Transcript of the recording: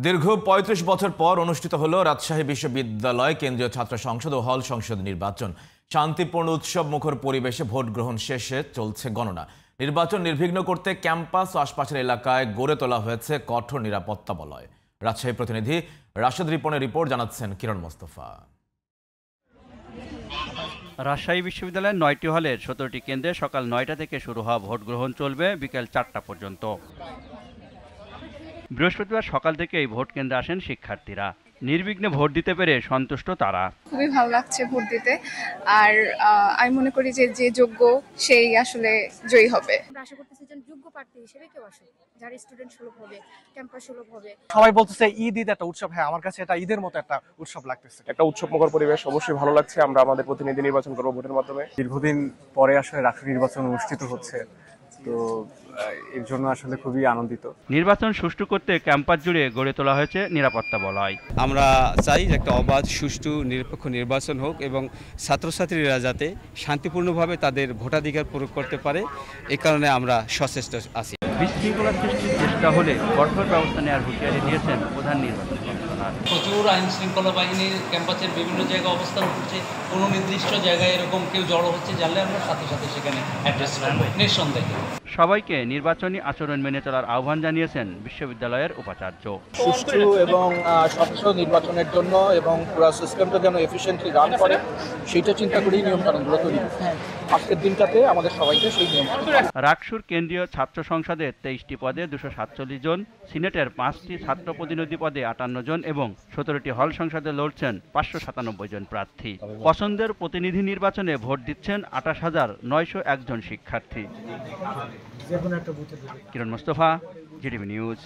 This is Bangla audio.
দীর্ঘ ৩৫ বছর পর অনুষ্ঠিত হলো রাজশাহী বিশ্ববিদ্যালয় কেন্দ্রীয় ছাত্র সংসদ ও হল সংসদ নির্বাচন। শান্তিপূর্ণ উৎসব মুখর পরিবেশে ভোট গ্রহণ শেষে চলছে গণনা। নির্বাচন নির্বিঘ্ন করতে ক্যাম্পাস ও আশপাশের এলাকায় গড়ে তোলা হয়েছে কঠোর নিরাপত্তা বলয়। রাজশাহী প্রতিনিধি রাশেদ রিপনের রিপোর্ট জানাচ্ছেন কিরণ মোস্তফা। রাজশাহী বিশ্ববিদ্যালয়ের ৯টি হলের ১৭টি কেন্দ্রে সকাল ৯টা থেকে শুরু হওয়া ভোট গ্রহণ চলবে বিকেল ৪টা পর্যন্ত। বৃহস্পতিবার সকাল থেকে এই ভোট কেন্দ্রে আসেন শিক্ষার্থীরা। নির্বিঘ্নে ভোট দিতে পেরে সন্তুষ্ট তারা। খুবই ভালো লাগছে ভোট দিতে। আর আমি মনে করি যে যোগ্য সেই আসলে জয়ী হবে। আশা করতেছি যে যোগ্য প্রার্থী হিসেবে কেউ আসে, যার স্টুডেন্ট সুলভ হবে, ক্যাম্পাস সুলভ হবে। সবাই বলতেছে ঈদ একটা উৎসব। হ্যাঁ, আমার কাছে এটা ঈদের মতো একটা উৎসব লাগতেছে। একটা উৎসবমুখর পরিবেশ অবশ্যই ভালো লাগছে। আমরা আমাদের প্রতিনিধি নির্বাচন করবো ভোটের মাধ্যমে। দীর্ঘদিন পরে আসলে রাষ্ট্র নির্বাচন অনুষ্ঠিত হচ্ছে, তো এর জন্য আসলে খুবই আনন্দিত। নির্বাচন সুষ্ঠু করতে ক্যাম্পাস জুড়ে গড়ে তোলা হয়েছে নিরাপত্তা বলয়। আমরা চাই একটা অবাধ, সুষ্ঠু, নিরপেক্ষ নির্বাচন হোক এবং ছাত্রছাত্রীরা যাতে শান্তিপূর্ণভাবে তাদের ভোটাধিকার প্রয়োগ করতে পারে, এই কারণে আমরা সচেষ্ট আছি। বিশৃঙ্খলা সৃষ্টির চেষ্টা হলে কঠোর ব্যবস্থা নেওয়ার হুঁশিয়ারি দিয়েছেন প্রধান নির্বাচন কমিশনার। প্রচুর আইন শৃঙ্খলা বাহিনীর ক্যাম্পাসের বিভিন্ন জায়গায় অবস্থান করছে। কোনো নির্দিষ্ট জায়গায় এরকম কেউ জড়ো হচ্ছে জানলে আমরা সাথে সাথে সেখানে অ্যাড্রেস করব নিঃসন্দেহে। সবাইকে নির্বাচনী আচরণ মেনে চলার আহ্বান জানিয়েছেন বিশ্ববিদ্যালয়ের উপাচার্য। সুষ্ঠু এবং স্বচ্ছ নির্বাচনের জন্য এবং পুরো সিস্টেমটা যেন এফিশিয়েন্টলি রান করে সেইটা চিন্তা করেই নিয়মকানুনগুলো তৈরি করতে হবে। আজকের দিনটাতে আমাদের সবাইকে সেই নিয়ম। রাকসুর কেন্দ্রীয় ছাত্র সংসদের 23টি পদে 247 জন, সিনেটের 5টি ছাত্র প্রতিনিধি পদে 58 জন এবং 17টি হল সংসদে লড়ছেন 597 জন প্রার্থী। পছন্দের প্রতিনিধি নির্বাচনে ভোট দিচ্ছেন 28,901 জন শিক্ষার্থী। কিরণ মোস্তফা, জিটিভি নিউজ।